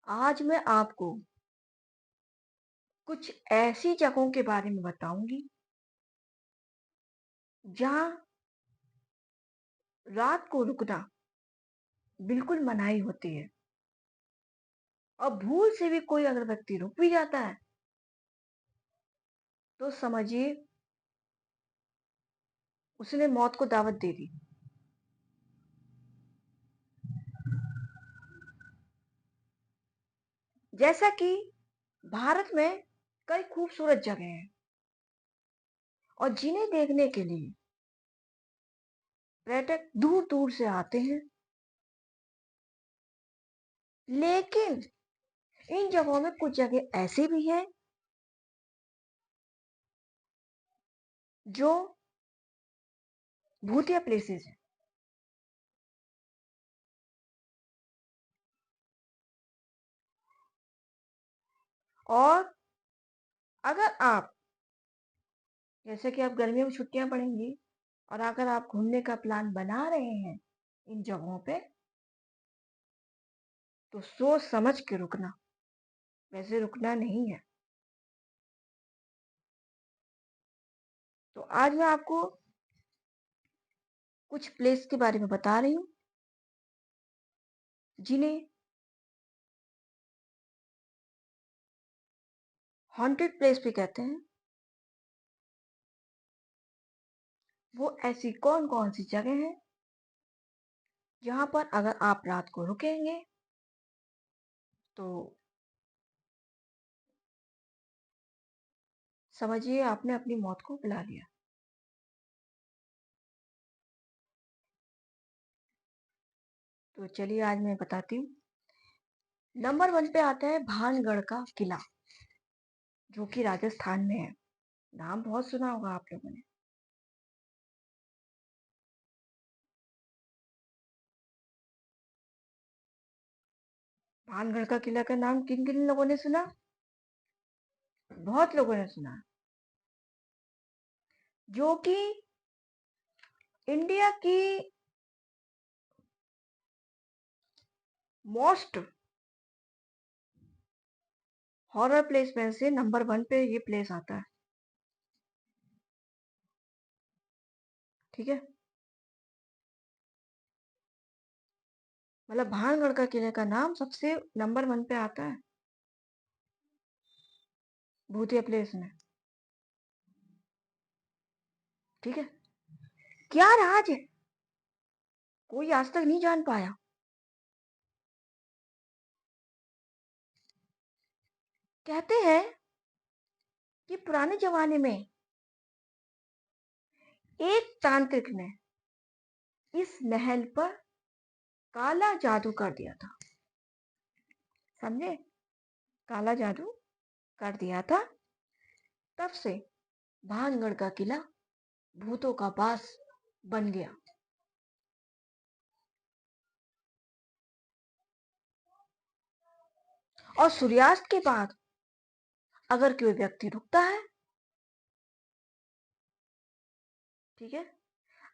आज मैं आपको कुछ ऐसी जगहों के बारे में बताऊंगी जहां रात को रुकना बिल्कुल मनाही होती है। और भूल से भी कोई अगर व्यक्ति रुक भी जाता है तो समझिए उसने मौत को दावत दे दी। जैसा कि भारत में कई खूबसूरत जगह हैं और जिन्हें देखने के लिए पर्यटक दूर दूर से आते हैं, लेकिन इन जगहों में कुछ जगह ऐसी भी हैं जो भूतिया प्लेसेस हैं। और अगर आप, जैसे कि आप गर्मियों में छुट्टियां पड़ेंगी और अगर आप घूमने का प्लान बना रहे हैं इन जगहों पे, तो सोच समझ के रुकना, वैसे रुकना नहीं है। तो आज मैं आपको कुछ प्लेस के बारे में बता रही हूँ जिन्हें हॉन्टेड प्लेस भी कहते हैं। वो ऐसी कौन कौन सी जगह हैं जहां पर अगर आप रात को रुकेंगे तो समझिए आपने अपनी मौत को बुला लिया। तो चलिए आज मैं बताती हूँ। नंबर 1 पे आता है भानगढ़ का किला, जो कि राजस्थान में है। नाम बहुत सुना होगा आप लोगों ने। भानगढ़ का किला का नाम किन किन लोगों ने सुना? बहुत लोगों ने सुना। जो कि इंडिया की मोस्ट हॉरर प्लेस में से नंबर 1 पे ये प्लेस आता है। ठीक है, मतलब भानगढ़ का किले का नाम सबसे नंबर 1 पे आता है भूतिया प्लेस में। ठीक है, क्या राज है कोई आज तक नहीं जान पाया। कहते हैं कि पुराने जमाने में एक तांत्रिक ने इस महल पर काला जादू कर दिया था। समझे? काला जादू कर दिया था। तब से भानगढ़ का किला भूतों का बास बन गया। और सूर्यास्त के बाद अगर कोई व्यक्ति रुकता है, ठीक है,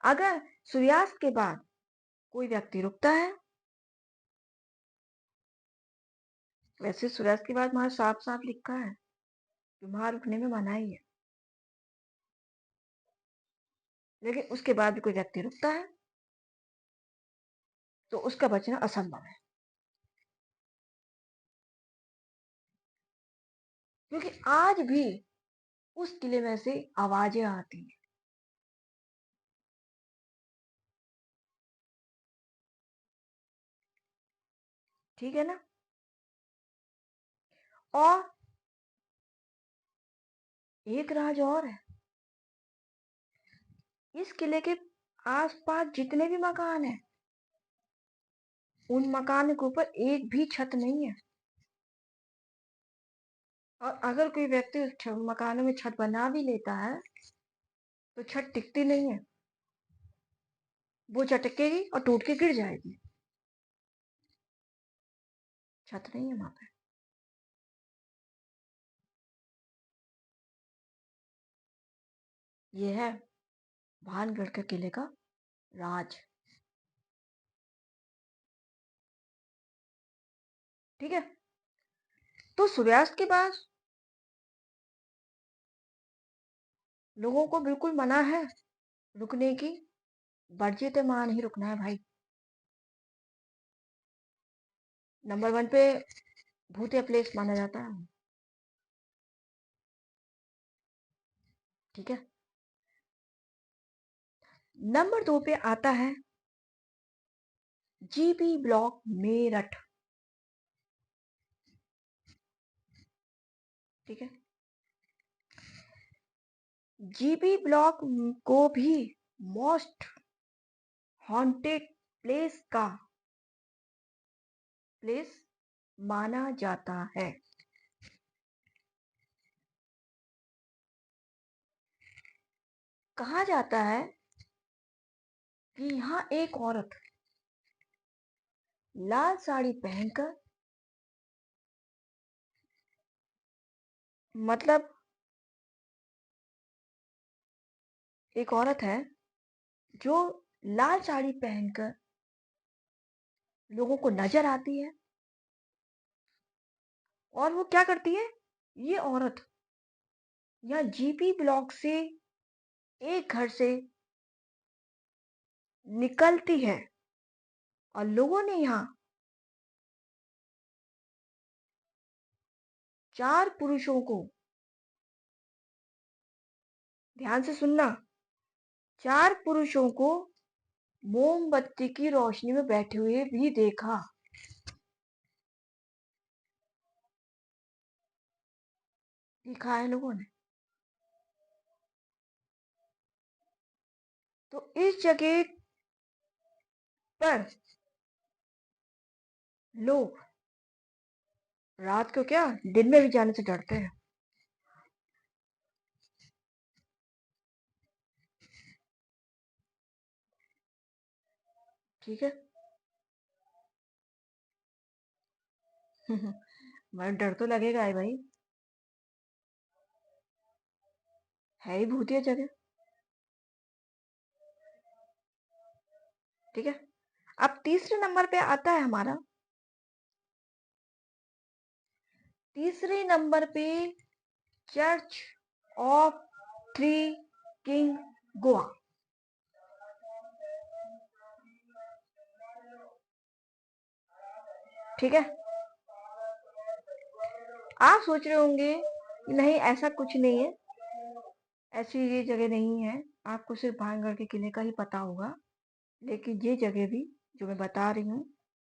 अगर सूर्यास्त के बाद कोई व्यक्ति रुकता है, वैसे सूर्यास्त के बाद वहां साफ साफ लिखा है कि वहां रुकने में मनाही है, लेकिन उसके बाद भी कोई व्यक्ति रुकता है तो उसका बचना असंभव है। क्योंकि आज भी उस किले में से आवाजें आती हैं। ठीक है ना? और एक राज और है। इस किले के आसपास जितने भी मकान हैं, उन मकान के ऊपर एक भी छत नहीं है। और अगर कोई व्यक्ति उस मकानों में छत बना भी लेता है तो छत टिकती नहीं है, वो चटकेगी और टूट के गिर जाएगी। छत नहीं है वहां पे। ये है भानगढ़ के किले का राज। ठीक है, तो सूर्यास्त के बाद लोगों को बिल्कुल मना है रुकने की। वर्जित है, वहां नहीं रुकना है भाई। नंबर 1 पे भूतिया प्लेस माना जाता है। ठीक है। नंबर 2 पे आता है जीबी ब्लॉक मेरठ। ठीक है। जीबी ब्लॉक को भी मोस्ट हॉन्टेड प्लेस का प्लेस माना जाता है। कहा जाता है कि यहाँ एक औरत लाल साड़ी पहनकर, मतलब एक औरत है जो लाल साड़ी पहनकर लोगों को नजर आती है। और वो क्या करती है, ये औरत यहाँ जीपी ब्लॉक से एक घर से निकलती है और लोगों ने यहाँ 4 पुरुषों को, ध्यान से सुनना, 4 पुरुषों को मोमबत्ती की रोशनी में बैठे हुए भी देखा। दिखा है लोगों ने। तो इस जगह पर लोग रात को क्या, दिन में भी जाने से डरते हैं। ठीक है। मैं डर तो लगेगा है भाई, है ही भूतिया जगह। ठीक है। अब तीसरे नंबर पे आता है हमारा, तीसरे नंबर पे church of three king Goa. ठीक है। आप सोच रहे होंगे नहीं ऐसा कुछ नहीं है, ऐसी ये जगह नहीं है, आपको सिर्फ भानगढ़ के किले का ही पता होगा। लेकिन ये जगह भी जो मैं बता रही हूँ,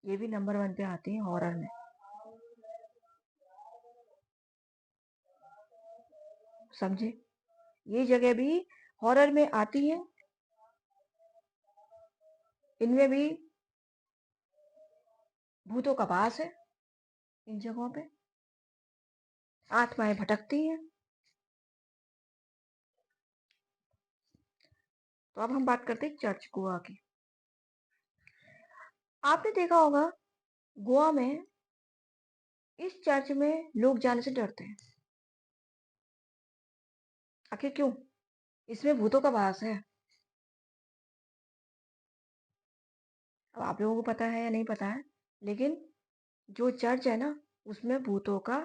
ये भी नंबर 1 पे आती है हॉरर में। समझे, ये जगह भी हॉरर में आती है। इनमें भी भूतों का वास है। इन जगहों पे आत्माएं भटकती हैं। तो अब हम बात करते हैं चर्च गोवा की। आपने देखा होगा गोवा में इस चर्च में लोग जाने से डरते हैं। आखिर क्यों? इसमें भूतों का वास है। अब आप लोगों को पता है या नहीं पता है, लेकिन जो चर्च है ना, उसमें भूतों का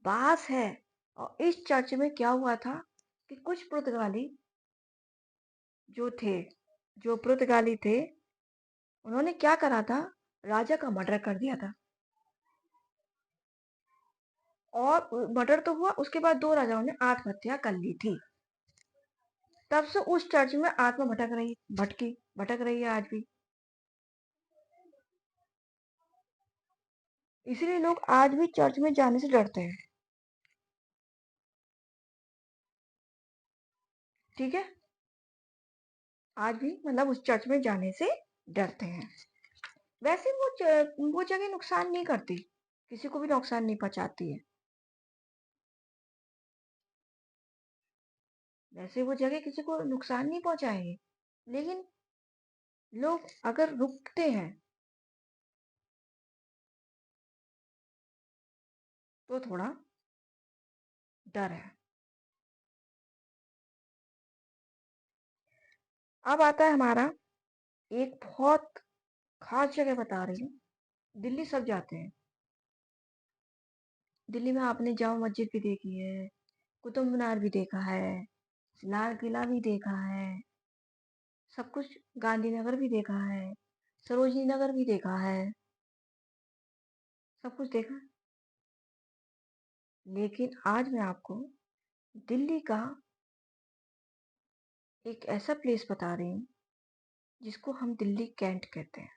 वास है। और इस चर्च में क्या हुआ था कि कुछ पुर्तगाली जो थे, जो पुर्तगाली थे, उन्होंने क्या करा था, राजा का मर्डर कर दिया था। और मर्डर तो हुआ, उसके बाद 2 राजाओं ने आत्महत्या कर ली थी। तब से उस चर्च में आत्मा भटक रही है आज भी। इसलिए लोग आज भी चर्च में जाने से डरते हैं। ठीक है। आज भी मतलब उस चर्च में जाने से डरते हैं। वैसे वो जगह नुकसान नहीं करती, किसी को भी नुकसान नहीं पहुंचाती है। वैसे वो जगह किसी को नुकसान नहीं पहुंचाएंगे, लेकिन लोग अगर रुकते हैं तो थोड़ा डर है। अब आता है हमारा एक बहुत खास जगह बता रही हूँ। दिल्ली सब जाते हैं। दिल्ली में आपने जामा मस्जिद भी देखी है, कुतुब मीनार भी देखा है, लाल किला भी देखा है, सब कुछ, गांधीनगर भी देखा है, सरोजनी नगर भी देखा है, सब कुछ देखा। लेकिन आज मैं आपको दिल्ली का एक ऐसा प्लेस बता रही हूँ जिसको हम दिल्ली कैंट कहते हैं।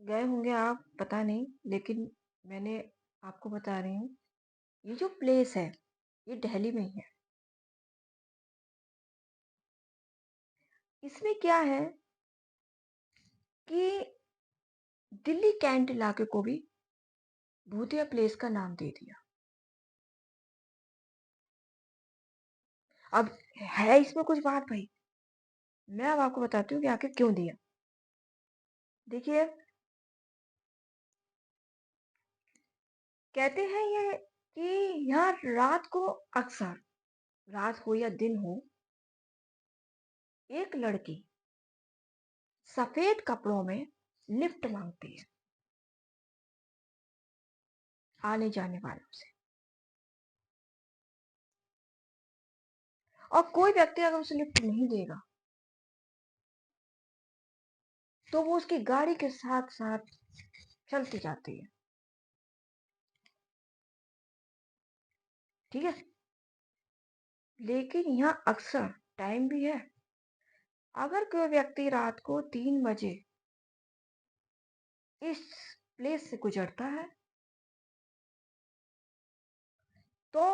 गए होंगे आप, पता नहीं, लेकिन मैंने आपको बता रही हूँ, ये जो प्लेस है ये दिल्ली में ही है। इसमें क्या है कि दिल्ली कैंट इलाके को भी भूतिया प्लेस का नाम दे दिया। अब है इसमें कुछ बात भाई, मैं अब आपको बताती हूँ कि आखिर क्यों दिया। देखिए, कहते हैं ये कि यहाँ रात को, अक्सर रात हो या दिन हो, एक लड़की सफेद कपड़ों में लिफ्ट मांगती है आने जाने वालों से, और कोई व्यक्ति अगर उसे लिफ्ट नहीं देगा तो वो उसकी गाड़ी के साथ साथ चलती जाती है। ठीक है, लेकिन यहाँ अक्सर टाइम भी है। अगर कोई व्यक्ति रात को 3 बजे इस प्लेस से गुजरता है तो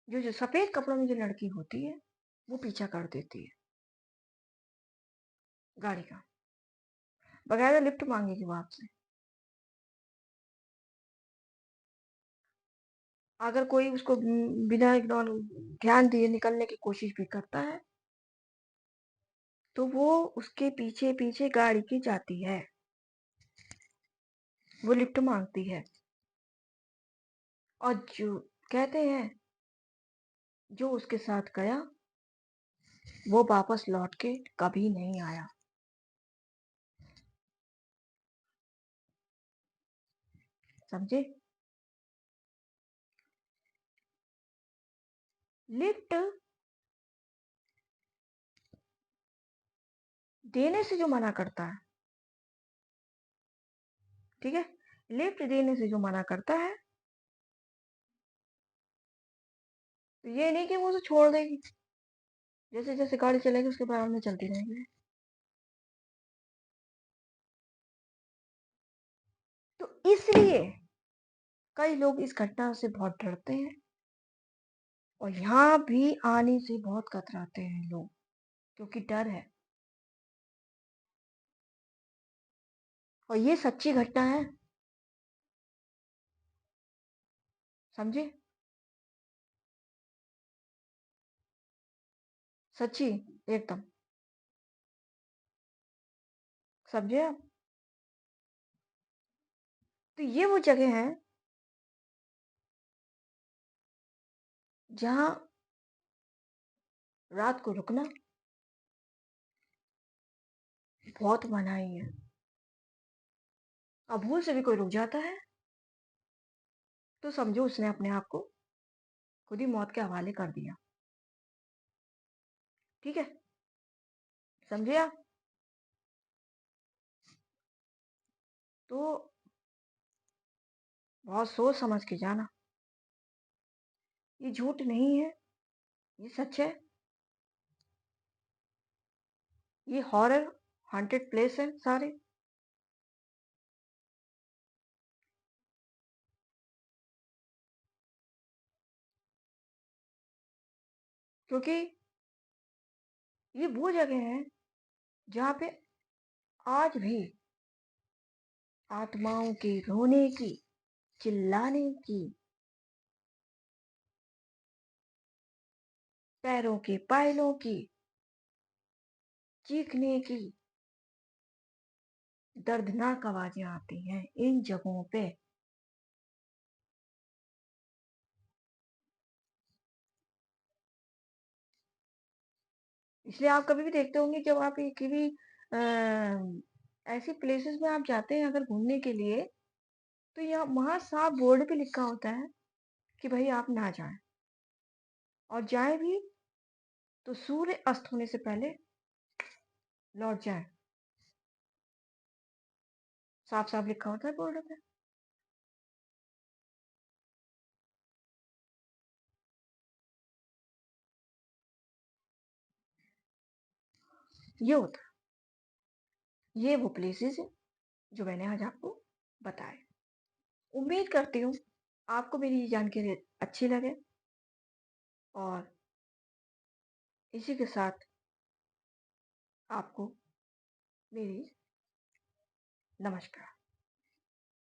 जो जो सफेद कपड़ों में जो लड़की होती है वो पीछा कर देती है गाड़ी का, बगैर लिफ्ट मांगेगी वो आपसे। अगर कोई उसको बिना इग्नोर ध्यान दिए निकलने की कोशिश भी करता है तो वो उसके पीछे पीछे गाड़ी की जाती है, वो लिफ्ट मांगती है। और जो कहते हैं जो उसके साथ गया वो वापस लौट के कभी नहीं आया। समझे? लिफ्ट देने से जो मना करता है, ठीक है, लिफ्ट देने से जो मना करता है, तो ये नहीं कि वो उसे छोड़ देगी, जैसे जैसे गाड़ी चलेगी उसके बराबर में चलती रहेगी। तो इसलिए कई लोग इस घटना से बहुत डरते हैं और यहाँ भी आने से बहुत कतराते हैं लोग, क्योंकि डर है। और ये सच्ची घटना है, समझे? सच्ची, एकदम, समझे आप? तो ये वो जगह है जहाँ रात को रुकना बहुत मनाही है। अब भूल से भी कोई रुक जाता है तो समझो उसने अपने आप को खुद ही मौत के हवाले कर दिया। ठीक है, समझे आप? तो बहुत सोच समझ के जाना, ये झूठ नहीं है, ये सच है। ये हॉरर हॉन्टेड प्लेस है सारे। क्योंकि ये वो जगह है जहाँ पे आज भी आत्माओं के रोने की, चिल्लाने की, पैरों के पायलों की, चीखने की दर्दनाक आवाजें आती हैं इन जगहों पे। इसलिए आप कभी भी देखते होंगे जब आप ये कभी ऐसी प्लेसेस में आप जाते हैं अगर घूमने के लिए, तो यहाँ वहाँ साफ बोर्ड पे लिखा होता है कि भाई आप ना जाएँ, और जाएँ भी तो सूर्य अस्त होने से पहले लौट जाएँ। साफ-साफ लिखा होता है बोर्ड पे। ये होता है। ये वो प्लेसेस हैं जो मैंने आज आपको बताए। उम्मीद करती हूँ आपको मेरी ये जानकारी अच्छी लगे, और इसी के साथ आपको मेरी नमस्कार।